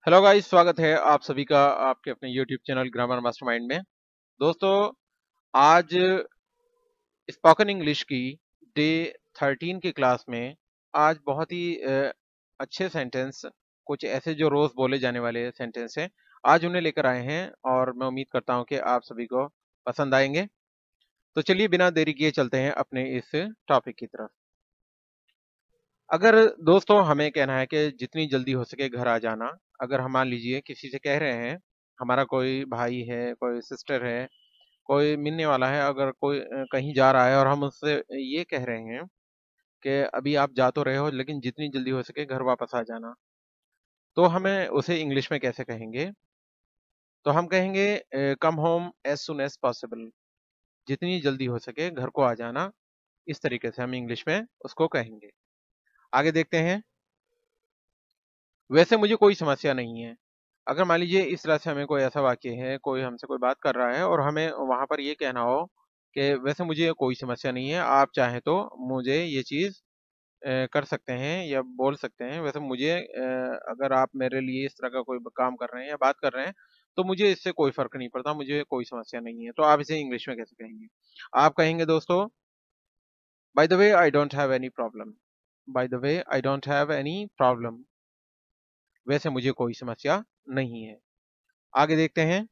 Hello guys, स्वागत है आप सभी का आपके अपने यूट्यूब चैनल ग्रामर मास्टरमाइंड में। दोस्तों, आज स्पोकन इंग्लिश की डे 13 की क्लास में आज बहुत ही अच्छे सेंटेंस, कुछ ऐसे जो रोज बोले जाने वाले सेंटेंस हैं, आज उन्हें लेकर आए हैं और मैं उम्मीद करता हूं कि आप सभी को पसंद आएंगे। तो चलिए बिना देरी किए चलते हैं अपने इस टॉपिक की तरफ। अगर दोस्तों हमें कहना है कि जितनी जल्दी हो सके घर आ जाना, अगर हम मान लीजिए किसी से कह रहे हैं, हमारा कोई भाई है, कोई सिस्टर है, कोई मिलने वाला है, अगर कोई कहीं जा रहा है और हम उससे ये कह रहे हैं कि अभी आप जा तो रहे हो लेकिन जितनी जल्दी हो सके घर वापस आ जाना, तो हमें उसे इंग्लिश में कैसे कहेंगे? तो हम कहेंगे come home as soon as possible. जितनी जल्दी हो सके घर को आ जाना, इस तरीके से हम इंग्लिश में उसको कहेंगे। आगे देखते हैं। वैसे मुझे कोई समस्या नहीं है। अगर मान लीजिए इस तरह से हमें कोई ऐसा वाक्य है, कोई हमसे कोई बात कर रहा है और हमें वहां पर ये कहना हो कि वैसे मुझे कोई समस्या नहीं है, आप चाहें तो मुझे ये चीज कर सकते हैं या बोल सकते हैं। वैसे मुझे अगर आप मेरे लिए इस तरह का कोई काम कर रहे हैं या बात कर रहे हैं तो मुझे इससे कोई फर्क नहीं पड़ता, मुझे कोई समस्या नहीं है। तो आप इसे इंग्लिश में कैसे कहेंगे? आप कहेंगे दोस्तों, by the way I don't have any problem. By the way I don't have any problem. वैसे मुझे कोई समस्या नहीं है। आगे देखते हैं।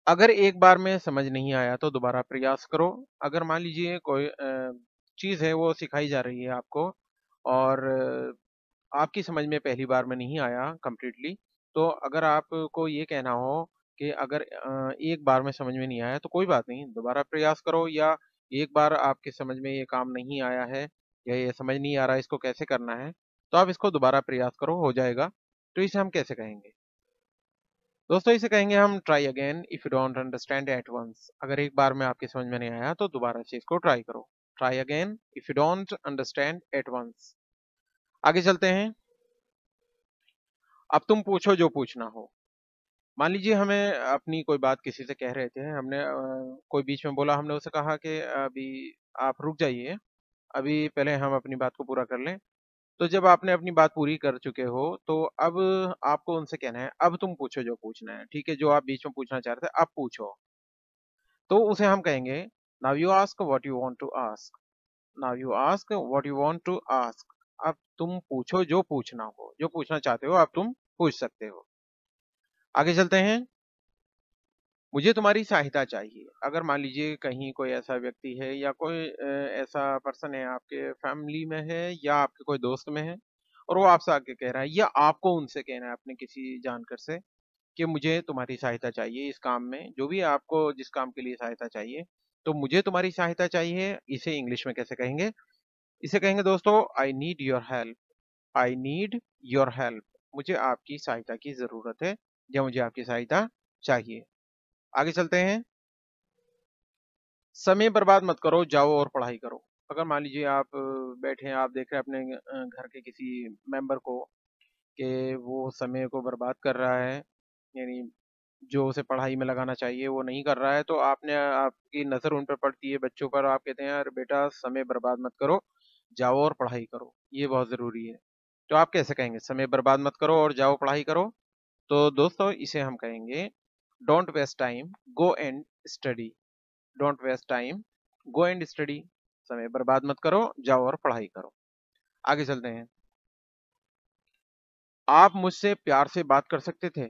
अगर एक बार में समझ नहीं आया तो दोबारा प्रयास करो। अगर मान लीजिए कोई चीज़ है वो सिखाई जा रही है आपको और आपकी समझ में पहली बार में नहीं आया कंप्लीटली, तो अगर आपको ये कहना हो कि अगर एक बार में समझ में नहीं आया तो कोई बात नहीं, दोबारा प्रयास करो। या एक बार आपके समझ में ये काम नहीं आया है या ये समझ नहीं आ रहा है इसको कैसे करना है, तो आप इसको दोबारा प्रयास करो, हो जाएगा। तो इसे हम कैसे कहेंगे? दोस्तों इसे कहेंगे हम try again if you don't understand at once. अगर एक बार में आपकी समझ में नहीं आया तो दोबारा से इसको ट्राई करो। Try again if you don't understand at once. आगे चलते हैं। अब तुम पूछो जो पूछना हो। मान लीजिए हमें अपनी कोई बात किसी से कह रहे थे, हमने कोई बीच में बोला, हमने उसे कहा कि अभी आप रुक जाइए, अभी पहले हम अपनी बात को पूरा कर लें। तो जब आपने अपनी बात पूरी कर चुके हो तो अब आपको उनसे कहना है अब तुम पूछो जो पूछना है। ठीक है, जो आप बीच में पूछना चाह रहे थे अब पूछो। तो उसे हम कहेंगे now you ask what you want to ask. Now you ask what you want to ask. अब तुम पूछो जो पूछना हो, जो पूछना चाहते हो अब तुम पूछ सकते हो। आगे चलते हैं। मुझे तुम्हारी सहायता चाहिए। अगर मान लीजिए कहीं कोई ऐसा व्यक्ति है या कोई ऐसा पर्सन है, आपके फैमिली में है या आपके कोई दोस्त में है, और वो आपसे आके कह रहा है या आपको उनसे कहना है अपने किसी जानकर से कि मुझे तुम्हारी सहायता चाहिए इस काम में, जो भी आपको जिस काम के लिए सहायता चाहिए, तो मुझे तुम्हारी सहायता चाहिए। इसे इंग्लिश में कैसे कहेंगे? इसे कहेंगे दोस्तों I need your help. I need your help. मुझे आपकी सहायता की जरूरत है या मुझे आपकी सहायता चाहिए। आगे चलते हैं। समय बर्बाद मत करो, जाओ और पढ़ाई करो। अगर मान लीजिए आप बैठे हैं, आप देख रहे हैं अपने घर के किसी मेंबर को कि वो समय को बर्बाद कर रहा है, यानी जो उसे पढ़ाई में लगाना चाहिए वो नहीं कर रहा है, तो आपने आपकी नज़र उन पर पड़ती है, बच्चों पर, आप कहते हैं यार बेटा समय बर्बाद मत करो, जाओ और पढ़ाई करो, ये बहुत ज़रूरी है। तो आप कैसे कहेंगे समय बर्बाद मत करो और जाओ पढ़ाई करो? तो दोस्तों इसे हम कहेंगे don't waste time, go and study. Don't waste time, go and study. समय बर्बाद मत करो, जाओ और पढ़ाई करो। आगे चलते हैं। आप मुझसे प्यार से बात कर सकते थे।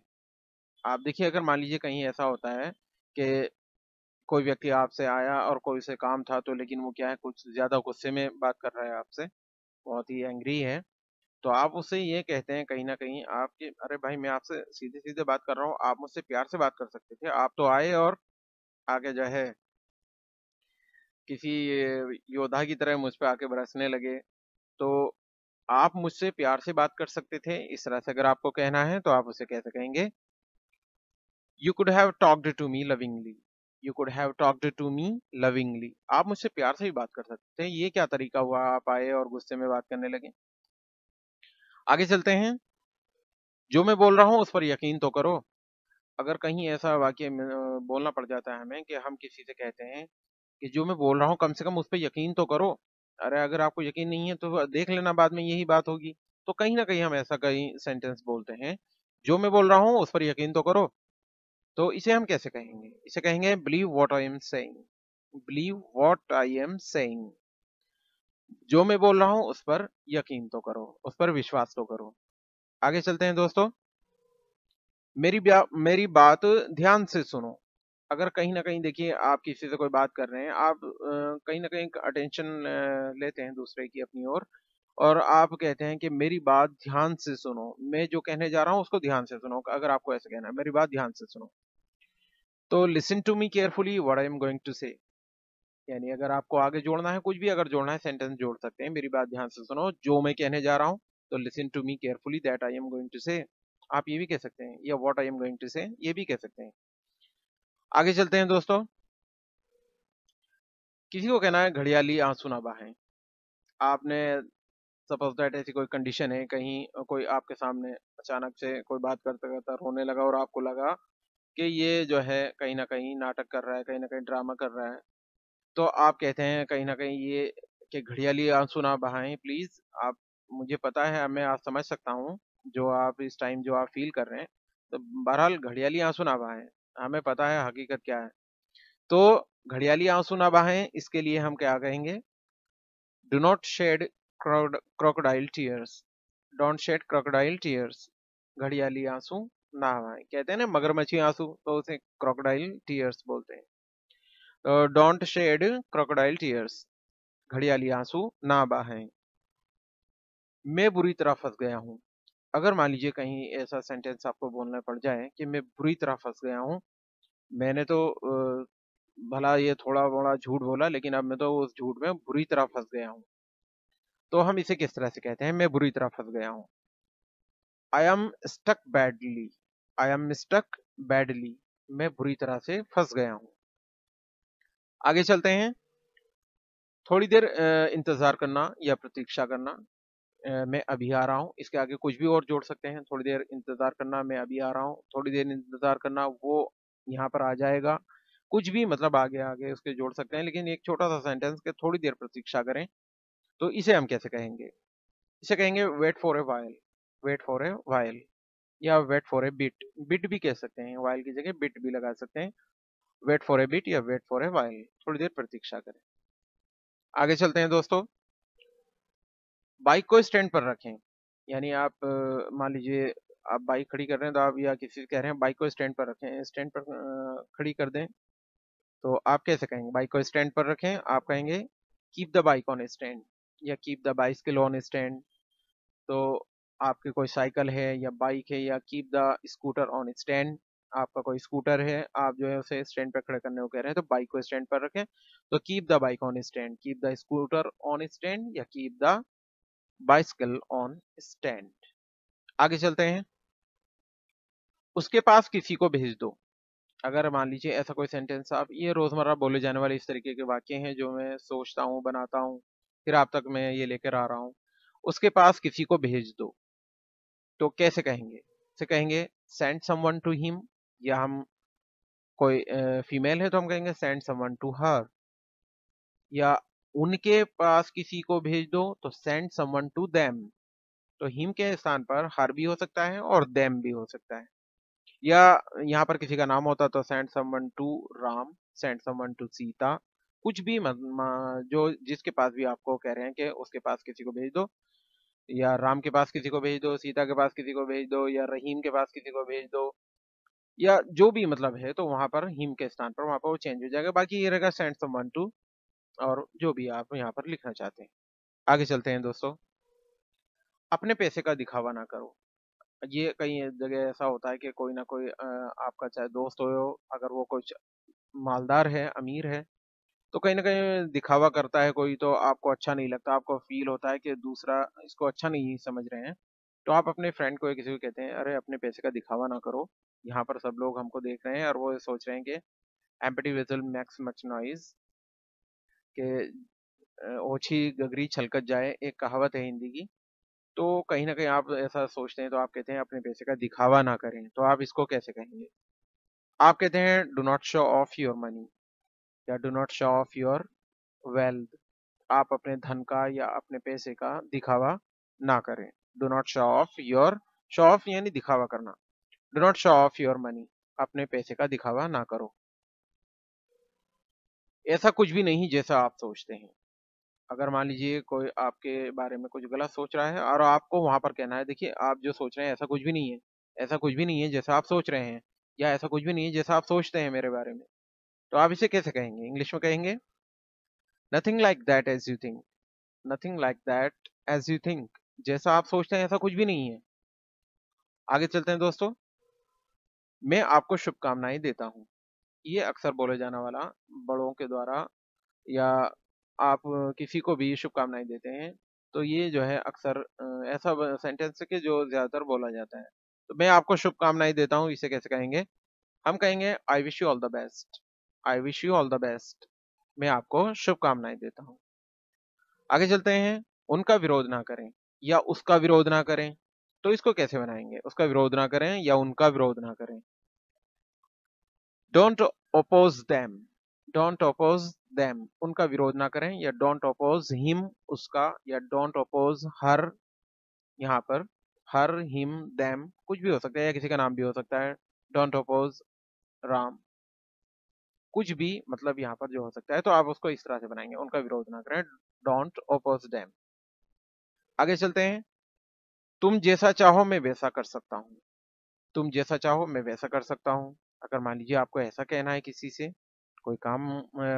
आप देखिए, अगर मान लीजिए कहीं ऐसा होता है कि कोई व्यक्ति आपसे आया और कोई उसे काम था, तो लेकिन वो क्या है कुछ ज्यादा गुस्से में बात कर रहा है आपसे, बहुत ही एंग्री है, तो आप उससे ये कहते हैं कहीं ना कहीं आपके, अरे भाई मैं आपसे सीधे सीधे बात कर रहा हूँ, आप मुझसे प्यार से बात कर सकते थे, आप तो आए और आगे जो है किसी योद्धा की तरह मुझ पे आके बरसने लगे। तो आप मुझसे प्यार से बात कर सकते थे, इस तरह से अगर आपको कहना है तो आप उसे कैसे कहेंगे? You could have talked to me lovingly. You could have talked to me lovingly. आप मुझसे प्यार से भी बात कर सकते हैं। ये क्या तरीका हुआ, आप आए और गुस्से में बात करने लगे? आगे चलते हैं। जो मैं बोल रहा हूँ उस पर यकीन तो करो। अगर कहीं ऐसा वाक्य में बोलना पड़ जाता है हमें कि हम किसी से कहते हैं कि जो मैं बोल रहा हूँ कम से कम उस पर यकीन तो करो। अरे अगर आपको यकीन नहीं है तो देख लेना, बाद में यही बात होगी। तो कहीं ना कहीं हम ऐसा कहीं सेंटेंस बोलते हैं, जो मैं बोल रहा हूँ उस पर यकीन तो करो। तो इसे हम कैसे कहेंगे? इसे कहेंगे believe what I am saying. Believe what I am saying, जो मैं बोल रहा हूँ उस पर यकीन तो करो, उस पर विश्वास तो करो। आगे चलते हैं दोस्तों। मेरी बात ध्यान से सुनो। अगर कहीं ना कहीं देखिए आप किसी से कोई बात कर रहे हैं, आप कहीं ना कहीं अटेंशन लेते हैं दूसरे की अपनी ओर, और आप कहते हैं कि मेरी बात ध्यान से सुनो, मैं जो कहने जा रहा हूँ उसको ध्यान से सुनो। अगर आपको ऐसे कहना है मेरी बात ध्यान से सुनो, तो listen to me carefully what I am going to say. यानी अगर आपको आगे जोड़ना है, कुछ भी अगर जोड़ना है, सेंटेंस जोड़ सकते हैं, मेरी बात ध्यान से सुनो, जो मैं कहने जा रहा हूँ। तो listen to me carefully that I am going to say, आप ये भी कह सकते हैं, या what I am going to say ये भी कह सकते हैं। आगे चलते हैं दोस्तों। किसी को कहना है घड़ियाली आंसू ना बहाएं। आपने सपोज दैट ऐसी कोई कंडीशन है, कहीं कोई आपके सामने अचानक से कोई बात करते करते रोने लगा, और आपको लगा कि ये जो है कहीं ना कहीं नाटक कर रहा है, कहीं ना कहीं ड्रामा कर रहा है। तो आप कहते हैं कहीं ना कहीं ये कि घड़ियाली आंसू ना बहाएं प्लीज। आप, मुझे पता है, मैं आज समझ सकता हूँ जो आप इस टाइम जो आप फील कर रहे हैं। तो बहरहाल घड़ियाली आंसू ना बहाएं, हमें पता है हकीकत क्या है। तो घड़ियाली आंसू ना बहाएं, इसके लिए हम क्या कहेंगे? Do not shed crocodile tears. Don't shed crocodile tears. घड़ियाली आंसू ना बहाएं। कहते हैं ना मगरमच्छी आंसू, तो उसे crocodile tears बोलते हैं। डोंट शेड crocodile tears, घड़ियाली आंसू ना बहाएं। मैं बुरी तरह फंस गया हूँ। अगर मान लीजिए कहीं ऐसा सेंटेंस आपको बोलना पड़ जाए कि मैं बुरी तरह फंस गया हूँ, मैंने तो भला ये थोड़ा बड़ा झूठ बोला, लेकिन अब मैं तो उस झूठ में बुरी तरह फंस गया हूँ। तो हम इसे किस तरह से कहते हैं? मैं बुरी तरह फंस गया हूँ। I am stuck badly. I am stuck badly, मैं बुरी तरह से फंस गया हूँ। आगे चलते हैं। थोड़ी देर इंतजार करना या प्रतीक्षा करना। मैं अभी आ रहा हूँ, इसके आगे कुछ भी और जोड़ सकते हैं। थोड़ी देर इंतजार करना, मैं अभी आ रहा हूँ, थोड़ी देर इंतजार करना, वो यहाँ पर आ जाएगा। कुछ भी मतलब आगे आगे उसके जोड़ सकते हैं, लेकिन एक छोटा सा सेंटेंस के थोड़ी देर प्रतीक्षा करें, तो इसे हम कैसे कहेंगे? इसे कहेंगे wait for a while. Wait for a while, या wait for a bit. Bit भी कह सकते हैं, वाइल की जगह बिट भी लगा सकते हैं। वेट फॉर ए बिट या वेट फॉर ए वाइल, थोड़ी देर प्रतीक्षा करें। आगे चलते हैं दोस्तों। बाइक को स्टैंड पर रखें। यानी आप मान लीजिए आप बाइक खड़ी कर रहे हैं, तो आप या किसी से कह रहे हैं बाइक को स्टैंड पर रखें, स्टैंड पर खड़ी कर दें। तो आप कैसे कहेंगे? बाइक को स्टैंड पर रखें, आप कहेंगे keep the bike on stand, या keep the bicycle on stand. तो आपकी कोई साइकिल है या बाइक है, या keep the scooter on stand, आपका कोई स्कूटर है, आप जो है उसे स्टैंड पर खड़े करने को कह रहे हैं, तो बाइक को स्टैंड पर रखें। तो keep the bike on stand, keep the scooter on stand, या keep the bicycle on stand. आगे चलते हैं। उसके पास किसी को भेज दो। अगर मान लीजिए ऐसा कोई सेंटेंस, आप, ये रोजमर्रा बोले जाने वाले इस तरीके के वाक्य हैं जो मैं सोचता हूँ, बनाता हूँ, फिर आप तक मैं ये लेकर आ रहा हूँ। उसके पास किसी को भेज दो, तो कैसे कहेंगे? इसे कहेंगे सेंड समवन टू हिम, या हम कोई फीमेल है तो हम कहेंगे सेंड समवन टू हर, या उनके पास किसी को भेज दो तो सेंड समवन टू देम। तो हिम के स्थान पर हर भी हो सकता है और देम भी हो सकता है। या यहाँ पर किसी का नाम होता तो send someone to Ram, send someone to Sita. कुछ भी जो जिसके पास भी आपको कह रहे हैं कि उसके पास किसी को भेज दो, या राम के पास किसी को भेज दो, सीता के पास किसी को भेज दो, या रहीम के पास किसी को भेज दो, या जो भी मतलब है, तो वहां पर हिम के स्थान पर वहां पर वो चेंज हो जाएगा। बाकी ये रहेगा सेंड समवन टू, और जो भी आप यहाँ पर लिखना चाहते हैं। आगे चलते हैं दोस्तों। अपने पैसे का दिखावा ना करो। ये कई जगह ऐसा होता है कि कोई ना कोई आपका चाहे दोस्त हो, अगर वो कुछ मालदार है, अमीर है, तो कहीं ना कहीं दिखावा करता है कोई, तो आपको अच्छा नहीं लगता, आपको फील होता है कि दूसरा इसको अच्छा नहीं समझ रहे हैं। तो आप अपने फ्रेंड को या किसी को कहते हैं अरे अपने पैसे का दिखावा ना करो, यहाँ पर सब लोग हमको देख रहे हैं और वो सोच रहे हैं कि empty vessel max much noise, के ओछी गगरी छलकत जाए, एक कहावत है हिंदी की। तो कहीं ना कहीं आप ऐसा सोचते हैं, तो आप कहते हैं अपने पैसे का दिखावा ना करें, तो आप इसको कैसे कहेंगे? आप कहते हैं do not show off your money, या do not show off your wealth. आप अपने धन का या अपने पैसे का दिखावा ना करें। डू नॉट शो ऑफ यानी दिखावा करना। Do not show off your money, अपने पैसे का दिखावा ना करो। ऐसा कुछ भी नहीं जैसा आप सोचते हैं। अगर मान लीजिए कोई आपके बारे में कुछ गलत सोच रहा है और आपको वहां पर कहना है, देखिए आप जो सोच रहे हैं ऐसा कुछ भी नहीं है, ऐसा कुछ भी नहीं है जैसा आप सोच रहे हैं, या ऐसा कुछ भी नहीं है जैसा आप सोचते हैं मेरे बारे में। तो आप इसे कैसे कहेंगे? इंग्लिश में कहेंगे nothing like that as you think. Nothing like that as you think, जैसा आप सोचते हैं ऐसा कुछ भी नहीं है। आगे चलते हैं दोस्तों। मैं आपको शुभकामनाएं देता हूँ, ये अक्सर बोले जाने वाला बड़ों के द्वारा, या आप किसी को भी शुभकामनाएं देते हैं तो ये जो है अक्सर ऐसा सेंटेंस है कि जो ज्यादातर बोला जाता है। तो मैं आपको शुभकामनाएं देता हूँ, इसे कैसे कहेंगे? हम कहेंगे I wish you all the best. I wish you all the best, मैं आपको शुभकामनाएं देता हूँ। आगे चलते हैं। उनका विरोध ना करें या उसका विरोध ना करें, तो इसको कैसे बनाएंगे? उसका विरोध ना करें या उनका विरोध ना करें। Don't oppose them. Don't oppose them, उनका विरोध ना करें, या डोंट ओपोज हिम, उसका, या डोंट ओपोज हर। यहाँ पर हर, हिम, देम कुछ भी हो सकता है, या किसी का नाम भी हो सकता है। डोंट ओपोज राम, कुछ भी मतलब यहाँ पर जो हो सकता है, तो आप उसको इस तरह से बनाएंगे, उनका विरोध ना करें, डोंट ओपोज देम। आगे चलते हैं। तुम जैसा चाहो मैं वैसा कर सकता हूँ। तुम जैसा चाहो मैं वैसा कर सकता हूँ। अगर मान लीजिए आपको ऐसा कहना है किसी से, कोई काम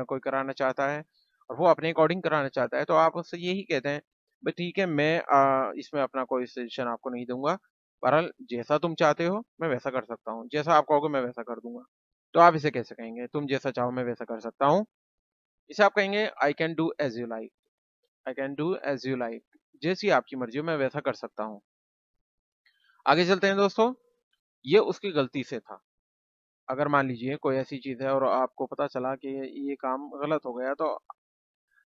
कोई कराना चाहता है और वो अपने अकॉर्डिंग कराना चाहता है, तो आप उससे यही कहते हैं भाई ठीक है, मैं इसमें अपना कोई सजेशन आपको नहीं दूंगा, बहरहाल जैसा तुम चाहते हो मैं वैसा कर सकता हूँ, जैसा आप कहोगे मैं वैसा कर दूंगा। तो आप इसे कैसे कहेंगे? तुम जैसा चाहो मैं वैसा कर सकता हूँ। इसे आप कहेंगे I can do as you like. I can do as you like, जैसी आपकी मर्जी हो मैं वैसा कर सकता हूँ। आगे चलते हैं दोस्तों। ये उसकी गलती से था। अगर मान लीजिए कोई ऐसी चीज है और आपको पता चला कि ये काम गलत हो गया, तो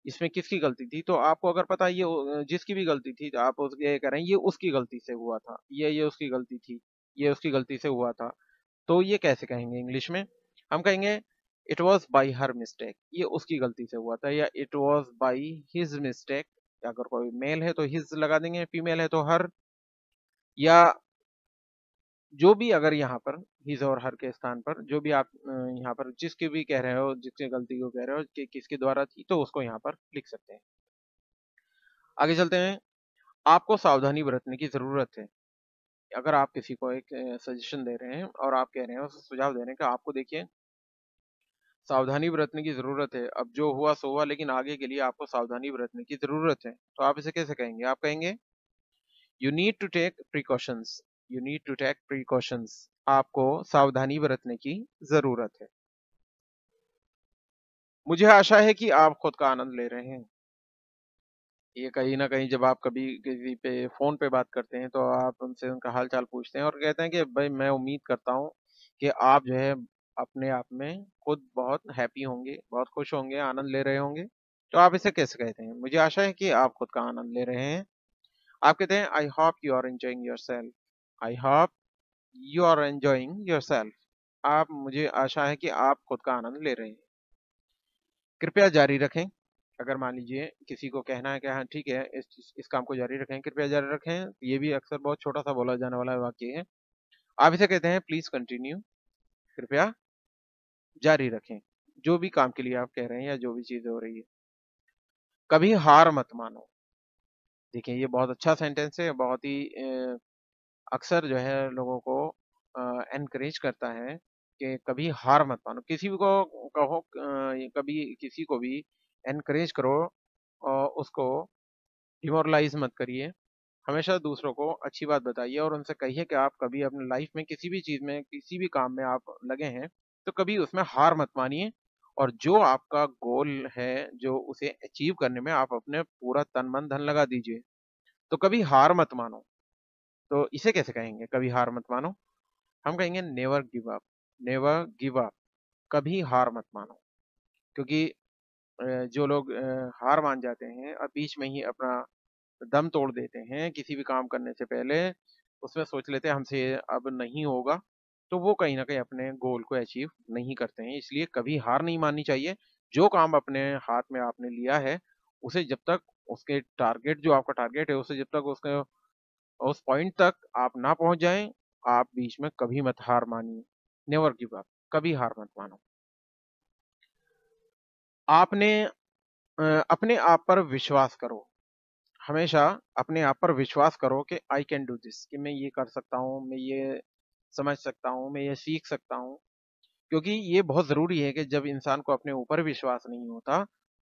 इसमें किसकी गलती थी? तो आपको अगर पता है ये जिसकी भी गलती थी, तो आप उसके ये कह रहे हैं ये उसकी गलती से हुआ था, ये उसकी गलती थी, ये उसकी गलती से हुआ था। तो ये कैसे कहेंगे इंग्लिश में? हम कहेंगे it was by her mistake, ये उसकी गलती से हुआ था, या it was by his mistake. अगर कोई मेल है तो हिज लगा देंगे, फीमेल है तो हर, या जो भी अगर यहाँ पर हिज और हर के स्थान पर जो भी आप यहाँ पर जिसके भी कह रहे हो, जिसकी गलती को कह रहे हो कि किसके द्वारा थी, तो उसको यहाँ पर लिख सकते हैं। आगे चलते हैं। आपको सावधानी बरतने की जरूरत है। अगर आप किसी को एक सजेशन दे रहे हैं और आप कह रहे हैं, उसे सुझाव दे रहे हैं कि आपको देखिए सावधानी बरतने की जरूरत है, अब जो हुआ सो हुआ, लेकिन आगे के लिए आपको सावधानी बरतने की जरूरत है। तो आप इसे कैसे कहेंगे? आप कहेंगे you need to take precautions. You need to take precautions, आपको सावधानी बरतने की जरूरत है। मुझे आशा है कि आप खुद का आनंद ले रहे हैं। ये कहीं ना कहीं जब आप कभी किसी पे फोन पे बात करते हैं तो आप उनसे उनका हाल चाल पूछते हैं और कहते हैं कि भाई मैं उम्मीद करता हूँ कि आप जो है अपने आप में खुद बहुत हैप्पी होंगे, बहुत खुश होंगे, आनंद ले रहे होंगे। तो आप इसे कैसे कहते हैं? मुझे आशा है कि आप खुद का आनंद ले रहे हैं। आप कहते हैं I hope you are enjoying yourself. I hope you are enjoying yourself, आप, मुझे आशा है कि आप खुद का आनंद ले रहे हैं। कृपया जारी रखें। अगर मान लीजिए किसी को कहना है कि हाँ ठीक है, इस काम को जारी रखें, कृपया जारी रखें, ये भी अक्सर बहुत छोटा सा बोला जाने वाला वाक्य है। आप इसे कहते हैं प्लीज कंटिन्यू, कृपया जारी रखें, जो भी काम के लिए आप कह रहे हैं या जो भी चीजें हो रही है। कभी हार मत मानो। देखिए ये बहुत अच्छा सेंटेंस है, बहुत ही अक्सर जो है लोगों को एनकरेज करता है कि कभी हार मत मानो। किसी भी को कहो कभी किसी को भी एनकरेज करो और उसको डिमोरलाइज मत करिए। हमेशा दूसरों को अच्छी बात बताइए और उनसे कहिए कि आप कभी अपनी लाइफ में किसी भी चीज में, किसी भी काम में आप लगे हैं तो कभी उसमें हार मत मानिए, और जो आपका गोल है जो उसे अचीव करने में आप अपने पूरा तन मन धन लगा दीजिए। तो कभी हार मत मानो। तो इसे कैसे कहेंगे कभी हार मत मानो? हम कहेंगे never give up. Never give up, कभी हार मत मानो। क्योंकि जो लोग हार मान जाते हैं और बीच में ही अपना दम तोड़ देते हैं किसी भी काम करने से पहले, उसमें सोच लेते हैं हमसे ये अब नहीं होगा, तो वो कहीं ना कहीं अपने गोल को अचीव नहीं करते हैं। इसलिए कभी हार नहीं माननी चाहिए। जो काम अपने हाथ में आपने लिया है उसे जब तक उसके टारगेट, जो आपका टारगेट है उसे जब तक उसके उस पॉइंट तक आप ना पहुंच जाएं, आप बीच में कभी मत हार मानिए। नेवर गिव अप, कभी हार मत मानो। आपने अपने आप पर विश्वास करो। हमेशा अपने आप पर विश्वास करो कि आई कैन डू दिस, कि मैं ये कर सकता हूँ, मैं ये समझ सकता हूँ, मैं ये सीख सकता हूँ। क्योंकि ये बहुत ज़रूरी है कि जब इंसान को अपने ऊपर विश्वास नहीं होता,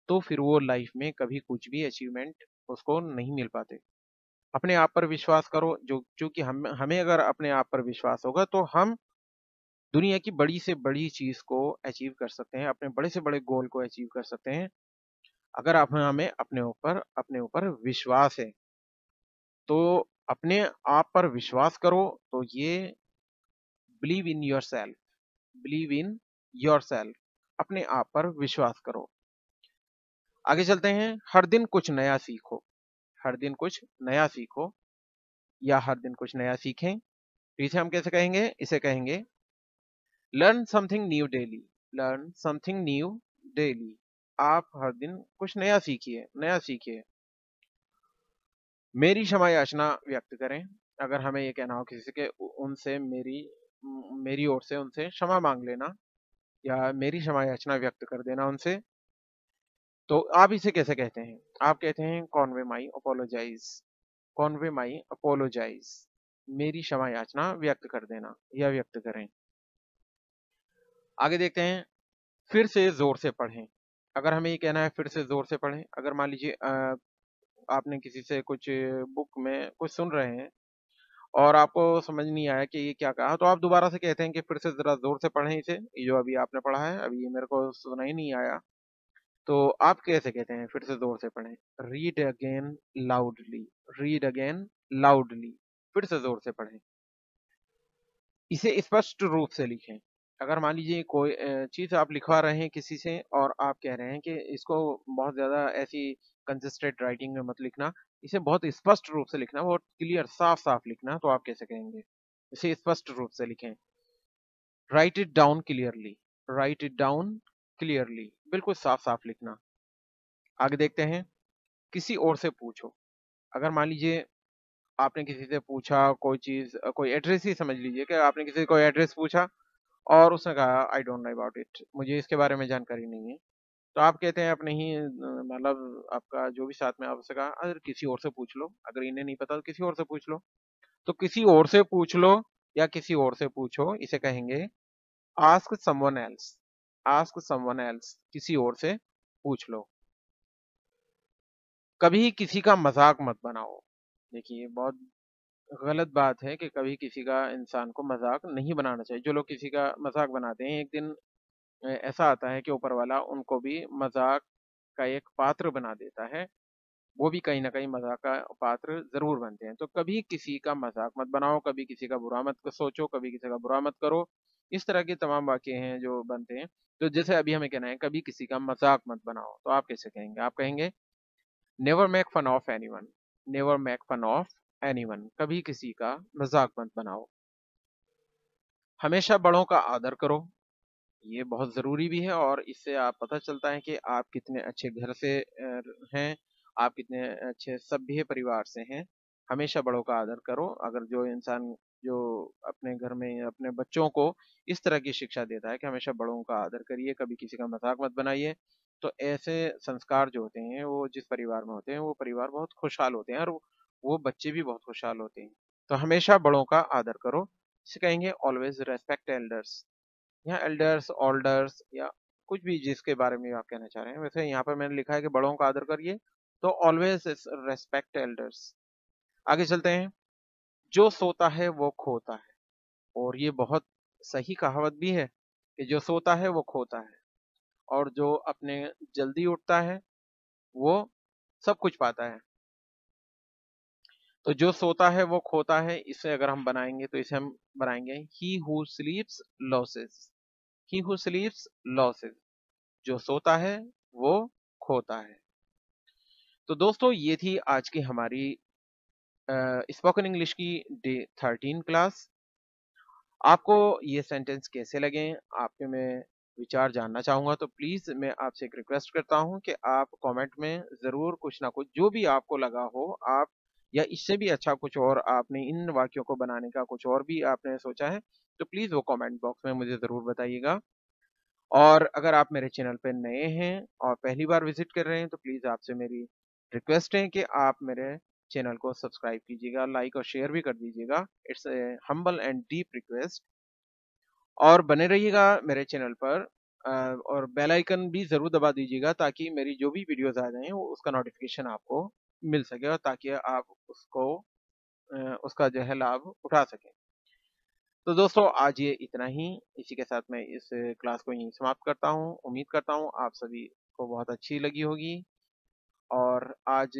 तो फिर वो लाइफ में कभी कुछ भी अचीवमेंट उसको नहीं मिल पाते। अपने आप पर विश्वास करो, जो चूँकि हमें अगर अपने आप पर विश्वास होगा, तो हम दुनिया की बड़ी से बड़ी चीज़ को अचीव कर सकते हैं, अपने बड़े से बड़े गोल को अचीव कर सकते हैं। अगर आप हमें अपने ऊपर विश्वास है, तो अपने आप पर विश्वास करो। तो ये believe in yourself, believe in yourself, अपने आप पर विश्वास करो। आगे चलते हैं। हर दिन कुछ नया सीखो, हर दिन कुछ नया सीखो, या हर दिन कुछ नया सीखें। तो इसे हम कैसे कहेंगे? इसे कहेंगे learn something new daily, learn something new daily. आप हर दिन कुछ नया सीखिए, नया सीखिए। मेरी क्षमा याचना व्यक्त करें। अगर हमें ये कहना हो किसी से कि उनसे मेरी ओर से उनसे क्षमा मांग लेना, या मेरी क्षमा याचना व्यक्त कर देना उनसे, तो आप इसे कैसे कहते हैं? आप कहते हैं कॉन्वे माई अपोलोजाइज, कॉन्वे माई अपोलोजाइज, मेरी क्षमा याचना व्यक्त कर देना या व्यक्त करें। आगे देखते हैं। फिर से जोर से पढ़ें। अगर हमें ये कहना है फिर से जोर से पढ़ें, अगर मान लीजिए आपने किसी से कुछ बुक में कुछ सुन रहे हैं और आपको समझ नहीं आया कि ये क्या कहा, तो आप दोबारा से कहते हैं कि फिर से जरा जोर से पढ़ें इसे, ये जो अभी आपने पढ़ा है, अभी ये मेरे को सुना ही नहीं आया। तो आप कैसे कहते हैं फिर से जोर से पढ़ें? Read again loudly, read again loudly, फिर से जोर से पढ़ें। इसे स्पष्ट रूप से लिखें। अगर मान लीजिए कोई चीज़ आप लिखवा रहे हैं किसी से और आप कह रहे हैं कि इसको बहुत ज़्यादा ऐसी कंसिस्टेंट राइटिंग में मत लिखना, इसे बहुत स्पष्ट रूप से लिखना, बहुत क्लियर साफ-साफ लिखना, तो आप कैसे कहेंगे? इसे स्पष्ट रूप से लिखें। Right it down clearly, right it down clearly, बिल्कुल साफ-साफ लिखना। आगे देखते हैं। किसी और से पूछो। अगर मान लीजिए आपने किसी से पूछा कोई चीज़, कोई एड्रेस ही समझ लीजिए कि आपने किसी से कोई एड्रेस पूछा और उसने कहा I don't know about it, मुझे इसके बारे में जानकारी नहीं है। तो आप कहते हैं अपने ही मतलब आपका जो भी साथ में आपसे कहा, अगर किसी और से पूछ लो, अगर इन्हें नहीं पता तो किसी और से पूछ लो। तो किसी और से पूछ लो या किसी और से पूछो, इसे कहेंगे ask someone else, ask someone else, किसी और से पूछ लो। कभी किसी का मजाक मत बनाओ। देखिए बहुत गलत बात है कि कभी किसी का इंसान को मजाक नहीं बनाना चाहिए। जो लोग किसी का मजाक बनाते हैं, एक दिन ऐसा आता है कि ऊपर वाला उनको भी मजाक का एक पात्र बना देता है। वो भी कहीं न कहीं मजाक का पात्र ज़रूर बनते हैं। तो कभी किसी का मजाक मत बनाओ, कभी किसी का बुरा मत सोचो, कभी किसी का बुरा मत करो। इस तरह के तमाम वाक्य हैं जो बनते हैं। तो जैसे अभी हमें कहना है कभी किसी का मजाक मत बनाओ, तो आप कैसे कहेंगे? आप कहेंगे never make fun of anyone, never make fun of anyone, कभी किसी का मजाक मत बनाओ। हमेशा बड़ों का आदर करो। ये बहुत ज़रूरी भी है और इससे आप पता चलता है कि आप कितने अच्छे घर से हैं, आप कितने अच्छे सभ्य परिवार से हैं। हमेशा बड़ों का आदर करो। अगर जो इंसान जो अपने घर में अपने बच्चों को इस तरह की शिक्षा देता है कि हमेशा बड़ों का आदर करिए, कभी किसी का मज़ाक मत बनाइए, तो ऐसे संस्कार जो होते हैं वो जिस परिवार में होते हैं, वो परिवार बहुत खुशहाल होते हैं और वो बच्चे भी बहुत खुशहाल होते हैं। तो हमेशा बड़ों का आदर करो। इसे कहेंगे ऑलवेज़ रिस्पेक्ट एल्डर्स। यहाँ एल्डर्स, ओल्डर्स या कुछ भी जिसके बारे में आप कहना चाह रहे हैं। वैसे यहाँ पर मैंने लिखा है कि बड़ों का आदर करिए, तो ऑलवेज रेस्पेक्ट एल्डर्स। आगे चलते हैं। जो सोता है वो खोता है, और ये बहुत सही कहावत भी है कि जो सोता है वो खोता है, और जो अपने जल्दी उठता है वो सब कुछ पाता है। तो जो सोता है वो खोता है, इसे अगर हम बनाएंगे तो इसे हम बनाएंगे he who स्लीप्स losses, he who स्लीप्स losses, जो सोता है वो खोता है। तो दोस्तों ये थी आज की हमारी स्पोकन इंग्लिश की डे 13 क्लास। आपको ये सेंटेंस कैसे लगे, आपके मैं विचार जानना चाहूँगा। तो प्लीज़ मैं आपसे एक रिक्वेस्ट करता हूँ कि आप कमेंट में ज़रूर कुछ ना कुछ जो भी आपको लगा हो आप या इससे भी अच्छा कुछ और आपने इन वाक्यों को बनाने का कुछ और भी आपने सोचा है, तो प्लीज़ वो कमेंट बॉक्स में मुझे ज़रूर बताइएगा। और अगर आप मेरे चैनल पे नए हैं और पहली बार विज़िट कर रहे हैं, तो प्लीज़ आपसे मेरी रिक्वेस्ट है कि आप मेरे चैनल को सब्सक्राइब कीजिएगा, लाइक और शेयर भी कर दीजिएगा। It's a humble and deep request. और बने रहिएगा मेरे चैनल पर और बेल आइकन भी ज़रूर दबा दीजिएगा ताकि मेरी जो भी वीडियोज़ आ जाएँ, वो उसका नोटिफ़िकेशन आपको मिल सके और ताकि आप उसको उसका जो है लाभ उठा सकें। तो दोस्तों आज ये इतना ही। इसी के साथ मैं इस क्लास को यहीं समाप्त करता हूँ। उम्मीद करता हूँ आप सभी को बहुत अच्छी लगी होगी। और आज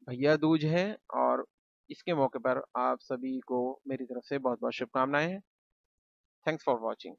भैया दूज है और इसके मौके पर आप सभी को मेरी तरफ से बहुत-बहुत शुभकामनाएँ। Thanks for watching.